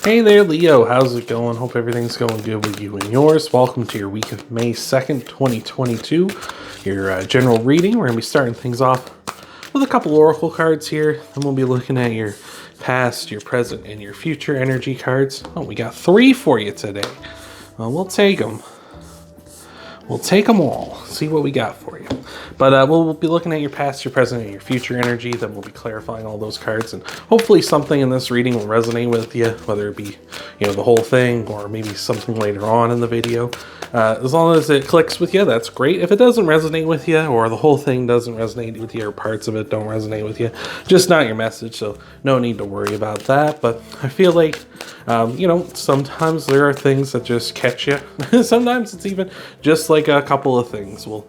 Hey there, Leo. How's it going? Hope everything's going good with you and yours. Welcome to your week of May 2nd, 2022. Your general reading. We're going to be starting things off with a couple oracle cards here. Then we'll be looking at your past, your present, and your future energy cards. Oh, we got 3 for you today. Well, we'll take them. We'll take them all, see what we got for you. But we'll be looking at your past, your present, and your future energy. Then we'll be clarifying all those cards. And hopefully something in this reading will resonate with you, whether it be, the whole thing or maybe something later on in the video. As long as it clicks with you, that's great. If it doesn't resonate with you or the whole thing doesn't resonate with you or parts of it don't resonate with you, just not your message. So no need to worry about that. But I feel like, sometimes there are things that just catch you. Sometimes it's even just like a couple of things will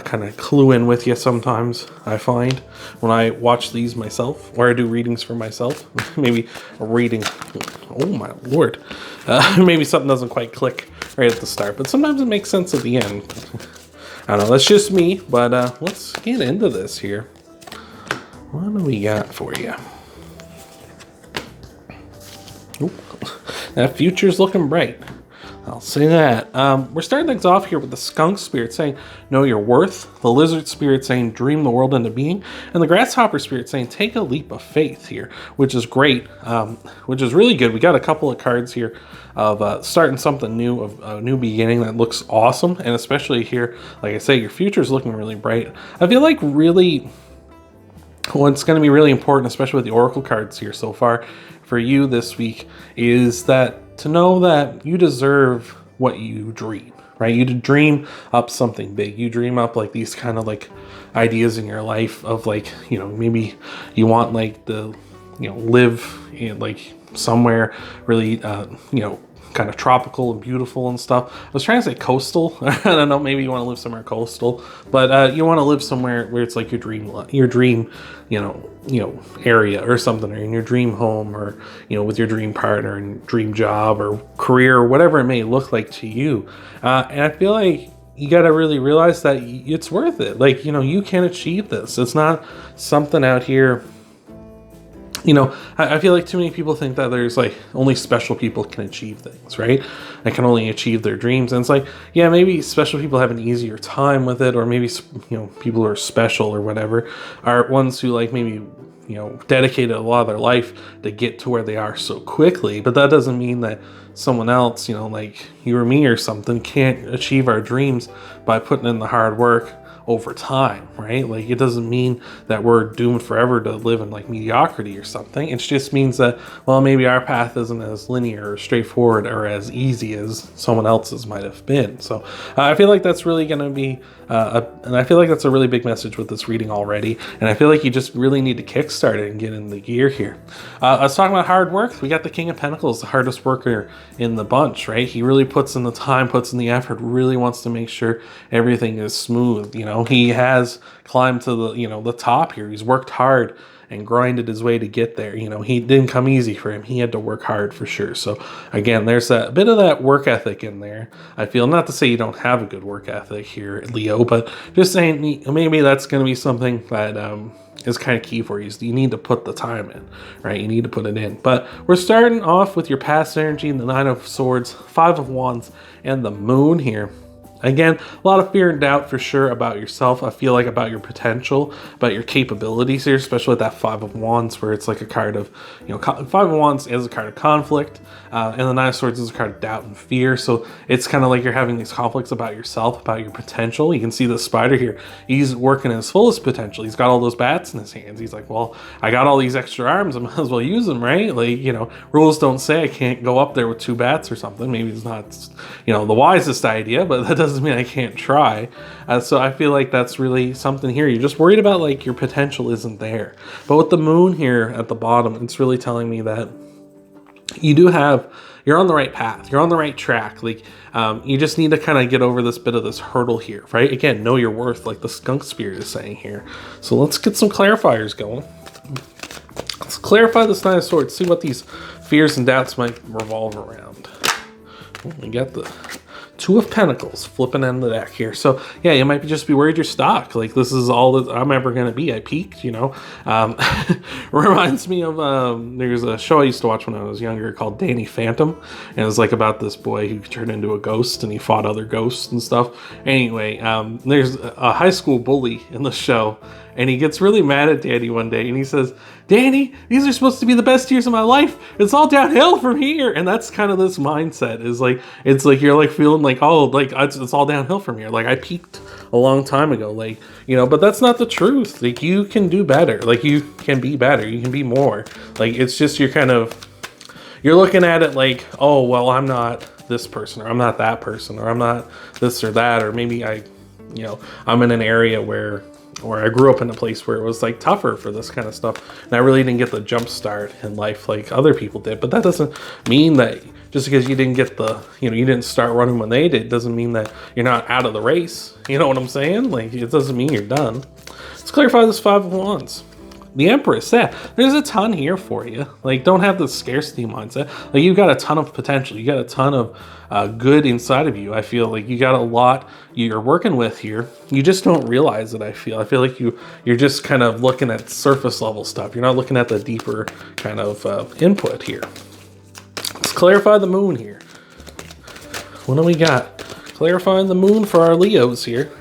kind of clue in with you sometimes, I find, when I watch these myself, or I do readings for myself. Maybe a reading, oh my lord, maybe something doesn't quite click right at the start, but sometimes it makes sense at the end. I don't know, that's just me, but let's get into this here. What do we got for you? Oop. That future's looking bright. I'll say that. We're starting things off here with the skunk spirit saying, know your worth. The lizard spirit saying, dream the world into being. And the grasshopper spirit saying, take a leap of faith here, which is great, which is really good. We got a couple of cards here of starting something new, of a new beginning that looks awesome. And especially here, like I say, your future's looking really bright. I feel like really what's going to be really important, especially with the oracle cards here so far for you this week, is that to know that you deserve what you dream, right? You dream up something big. You dream up like these kind of like ideas in your life of like, maybe you want like the, live in like somewhere really, kind of tropical and beautiful and stuff. I was trying to say coastal. I don't know, maybe you want to live somewhere coastal, but you want to live somewhere where it's like your dream, area or something, or in your dream home, or with your dream partner and dream job or career, or whatever it may look like to you. And I feel like you got to really realize that it's worth it. Like, you can achieve this. It's not something out here. I feel like too many people think that there's like only special people can achieve things, right? They can only achieve their dreams. And it's like, yeah, maybe special people have an easier time with it, or maybe, people who are special or whatever are ones who like maybe, dedicated a lot of their life to get to where they are so quickly. But that doesn't mean that someone else, like you or me or something, can't achieve our dreams by putting in the hard work over time, right? Like, it doesn't mean that we're doomed forever to live in like mediocrity or something. It just means that, well, maybe our path isn't as linear or straightforward or as easy as someone else's might have been. So I feel like that's really going to be and I feel like that's a really big message with this reading already. And I feel like you just really need to kickstart it and get in the gear here. I was talking about hard work. We got the King of Pentacles, the hardest worker in the bunch, right? He really puts in the time, puts in the effort, really wants to make sure everything is smooth. He has climbed to the, the top here. He's worked hard and grinded his way to get there. He didn't come easy for him. He had to work hard for sure. So again, there's a bit of that work ethic in there. I feel, not to say you don't have a good work ethic here, Leo, but just saying maybe that's going to be something that is kind of key for you. You need to put the time in, right? You need to put it in. But we're starting off with your past energy, the Nine of Swords, Five of Wands, and the Moon here. Again, a lot of fear and doubt for sure about yourself. I feel like about your potential, about your capabilities here, especially with that Five of Wands, where it's like a card of, Five of Wands is a card of conflict, and the Nine of Swords is a card of doubt and fear. So it's kind of like you're having these conflicts about yourself, about your potential. You can see the spider here. He's working his fullest potential. He's got all those bats in his hands. He's like, well, I got all these extra arms. I might as well use them, right? Like, rules don't say I can't go up there with 2 bats or something. Maybe it's not, the wisest idea, but that doesn't mean I can't try. So I feel like that's really something here. You're just worried about like your potential isn't there. But with the Moon here at the bottom, it's really telling me that you're on the right path. You're on the right track. Like, you just need to kind of get over this bit of this hurdle here, right? Again, know your worth, like the skunk spirit is saying here. So let's get some clarifiers going. Let's clarify this Nine of Swords, see what these fears and doubts might revolve around. We got the Two of Pentacles flipping in the deck here. So yeah, you might just be worried you're stuck. Like, this is all that I'm ever going to be. I peaked, you know. Reminds me of, there's a show I used to watch when I was younger called Danny Phantom. And it was like about this boy who turned into a ghost and he fought other ghosts and stuff. Anyway, there's a high school bully in the show. And he gets really mad at Danny one day and he says, Danny, these are supposed to be the best years of my life. It's all downhill from here. And that's kind of this mindset, is like, it's like you're like feeling like, oh, like it's all downhill from here. Like, I peaked a long time ago, like, you know, but that's not the truth. Like, you can do better. Like, you can be better. You can be more. Like, it's just you're looking at it like, oh, well, I'm not this person, or I'm not that person, or I'm not this or that, or maybe I'm in an area where I grew up in a place where it was like tougher for this kind of stuff, and I really didn't get the jump start in life like other people did. But that doesn't mean that just because you didn't get you didn't start running when they did, doesn't mean that you're not out of the race. You know what I'm saying? Like, it doesn't mean you're done. Let's clarify this Five of Wands. The Empress, yeah, there's a ton here for you. Like, don't have the scarcity mindset. Like, you've got a ton of potential. You got a ton of good inside of you. I feel like you got a lot you're working with here. You just don't realize it, I feel like you're just kind of looking at surface level stuff. You're not looking at the deeper kind of input here. Let's clarify the moon here. What do we got? Clarifying the moon for our Leos here.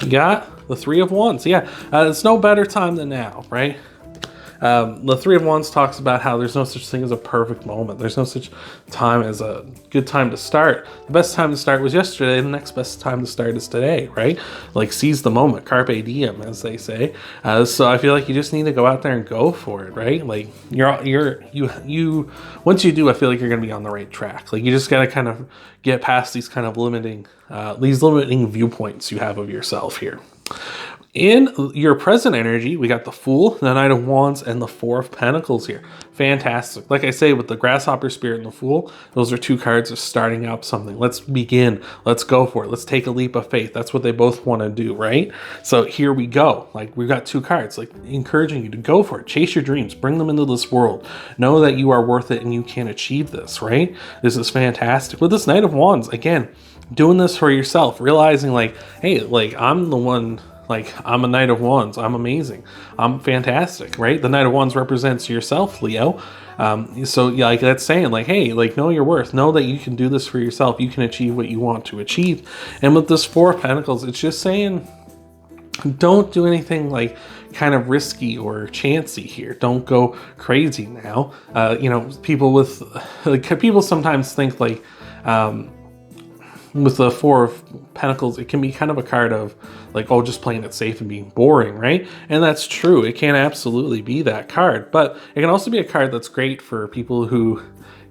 We got the Three of Wands. Yeah, it's no better time than now, right? The Three of Wands talks about how there's no such thing as a perfect moment. There's no such time as a good time to start. The best time to start was yesterday. The next best time to start is today, right? Like, seize the moment, carpe diem, as they say. So I feel like you just need to go out there and go for it, right? Like, you once you do, I feel like you're going to be on the right track. Like, you just got to kind of get past these kind of limiting viewpoints you have of yourself here. In your present energy, we got the Fool, the Knight of Wands, and the Four of Pentacles here. Fantastic. Like I say, with the Grasshopper Spirit and the Fool, those are two cards of starting out something. Let's begin. Let's go for it. Let's take a leap of faith. That's what they both want to do, right? So here we go. Like, we've got two cards, like, encouraging you to go for it. Chase your dreams. Bring them into this world. Know that you are worth it and you can achieve this, right? This is fantastic. With this Knight of Wands, again, doing this for yourself, realizing like, hey, like, I'm the one. Like, I'm a Knight of Wands. I'm amazing. I'm fantastic, right? The Knight of Wands represents yourself, Leo. So yeah, like, that's saying like, hey, like, know your worth. Know that you can do this for yourself. You can achieve what you want to achieve. And with this Four of Pentacles, it's just saying, don't do anything like kind of risky or chancy here. Don't go crazy now. People sometimes think like, with the Four of Pentacles, it can be kind of a card of like, oh, just playing it safe and being boring, right? And that's true. It can absolutely be that card, but it can also be a card that's great for people who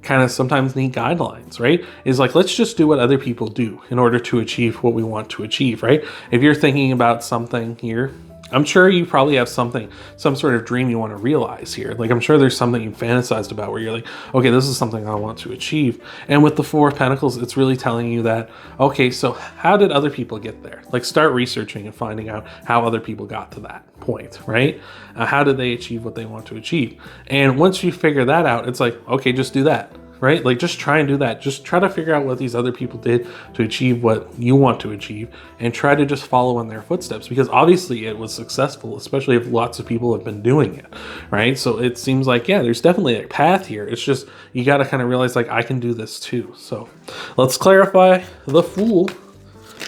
kind of sometimes need guidelines, right? Is like, let's just do what other people do in order to achieve what we want to achieve, right? If you're thinking about something here, I'm sure you probably have some sort of dream you want to realize here. Like, I'm sure there's something you fantasized about where you're like, okay, this is something I want to achieve. And with the Four of Pentacles, it's really telling you that, okay, so how did other people get there? Like, start researching and finding out how other people got to that point, right? How did they achieve what they want to achieve? And once you figure that out, it's like, okay, just do that. Right? Like, just try and do that. Just try to figure out what these other people did to achieve what you want to achieve, and try to just follow in their footsteps, because obviously it was successful, especially if lots of people have been doing it, right? So it seems like, yeah, there's definitely a path here. It's just, you got to kind of realize like, I can do this too. So let's clarify the Fool.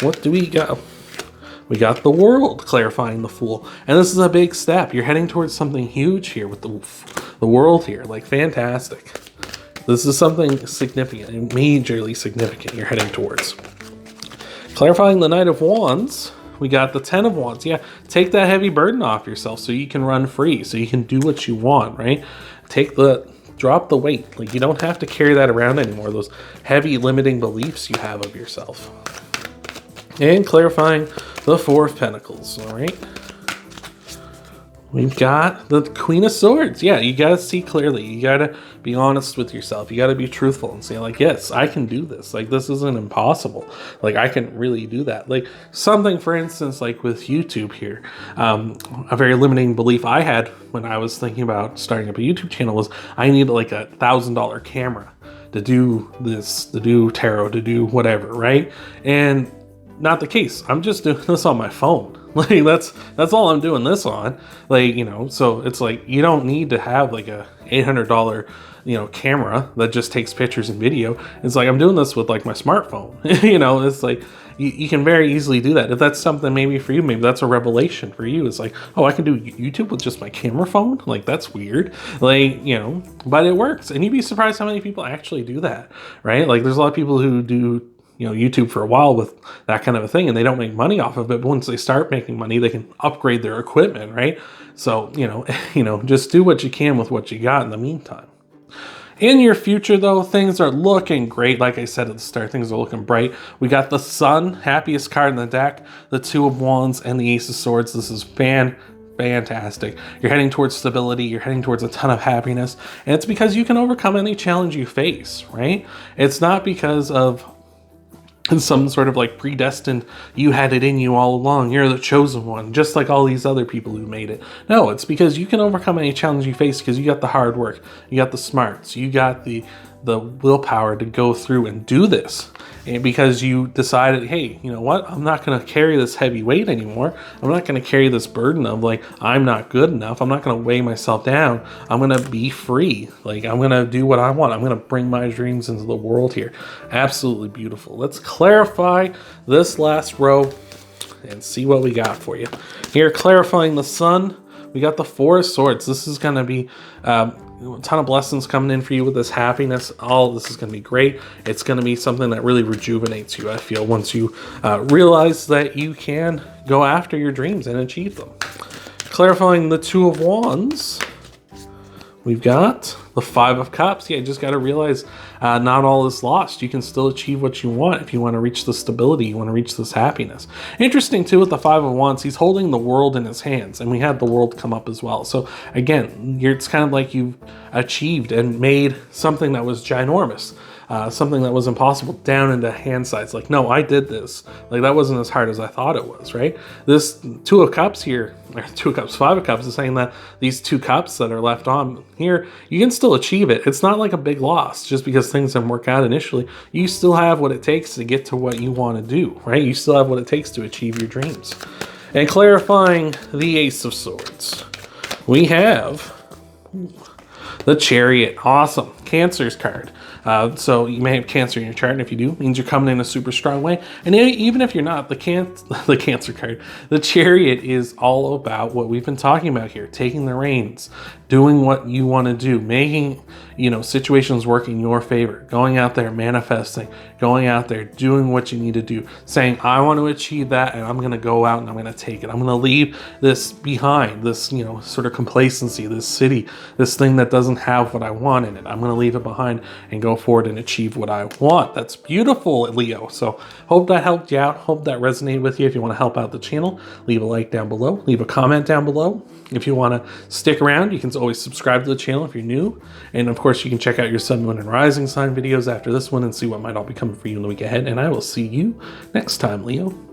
What do we got? We got the World, clarifying the Fool. And this is a big step. You're heading towards something huge here with the World here. Like, fantastic. This is something significant, and majorly significant you're heading towards. Clarifying the Knight of Wands, we got the Ten of Wands. Yeah, take that heavy burden off yourself so you can run free, so you can do what you want, right? Drop the weight. Like, you don't have to carry that around anymore, those heavy limiting beliefs you have of yourself. And clarifying the Four of Pentacles, all right? We've got the Queen of Swords. Yeah, you got to see clearly. You got to be honest with yourself. You got to be truthful and say like, yes, I can do this. Like, this isn't impossible. Like, I can really do that. Like, something, for instance, like with YouTube here, a very limiting belief I had when I was thinking about starting up a YouTube channel was I needed like $1,000 camera to do this, to do tarot, to do whatever, right? And not the case. I'm just doing this on my phone. Like that's all I'm doing this on. Like, you know, so it's like you don't need to have like a $800, you know, camera that just takes pictures and video. It's like I'm doing this with like my smartphone. You know, it's like you can very easily do that. If that's something maybe for you, maybe that's a revelation for you. It's like, oh, I can do YouTube with just my camera phone. Like that's weird. Like, you know, but it works. And you'd be surprised how many people actually do that, right? Like there's a lot of people who do, you know, YouTube for a while with that kind of a thing and they don't make money off of it, but once they start making money, they can upgrade their equipment, right? So, you know, just do what you can with what you got in the meantime. In your future, though, things are looking great. Like I said at the start, things are looking bright. We got the Sun, happiest card in the deck, the Two of Wands, and the Ace of Swords. This is fantastic. You're heading towards stability. You're heading towards a ton of happiness. And it's because you can overcome any challenge you face, right? It's not because of some sort of like predestined, you had it in you all along, you're the chosen one, just like all these other people who made it. No, it's because you can overcome any challenge you face because you got the hard work, you got the smarts, you got the willpower to go through and do this. And because you decided, hey, you know what, I'm not going to carry this heavy weight anymore. I'm not going to carry this burden of like, I'm not good enough. I'm not going to weigh myself down. I'm going to be free. Like, I'm going to do what I want. I'm going to bring my dreams into the world here. Absolutely beautiful. Let's clarify this last row and see what we got for you. Here, clarifying the Sun, we got the Four of Swords. This is going to be a ton of blessings coming in for you with this happiness. All this is going to be great. It's going to be something that really rejuvenates you, I feel, once you realize that you can go after your dreams and achieve them. Clarifying the Two of Wands, we've got the Five of Cups. Yeah, you just got to realize not all is lost. You can still achieve what you want if you want to reach the stability, you want to reach this happiness. Interesting too with the Five of Wands, he's holding the world in his hands, and we had the world come up as well. So again, it's kind of like you've achieved and made something that was ginormous. Something that was impossible down into hand size. Like, no, I did this. Like, that wasn't as hard as I thought it was, right? This Two of Cups here, or Two of Cups, Five of Cups is saying that these two cups that are left on here, you can still achieve it. It's not like a big loss just because things didn't work out initially. You still have what it takes to get to what you want to do, right? You still have what it takes to achieve your dreams. And clarifying the Ace of Swords, we have the Chariot. Awesome. Cancer's card. So you may have Cancer in your chart, and if you do, it means you're coming in a super strong way. And even if you're not, the Cancer card, the Chariot is all about what we've been talking about here, taking the reins, doing what you want to do, making, you know, situations work in your favor, going out there, manifesting, going out there, doing what you need to do, saying, I want to achieve that, and I'm going to go out and I'm going to take it. I'm going to leave this behind, this, you know, sort of complacency, this city, this thing that doesn't have what I want in it. I'm going to leave it behind and go forward and achieve what I want. That's beautiful, Leo. So hope that helped you out. Hope that resonated with you. If you want to help out the channel, leave a like down below, leave a comment down below. If you want to stick around, you can always subscribe to the channel if you're new. And of course, you can check out your Sun, Moon, and Rising sign videos after this one and see what might all be coming for you in the week ahead. And I will see you next time, Leo.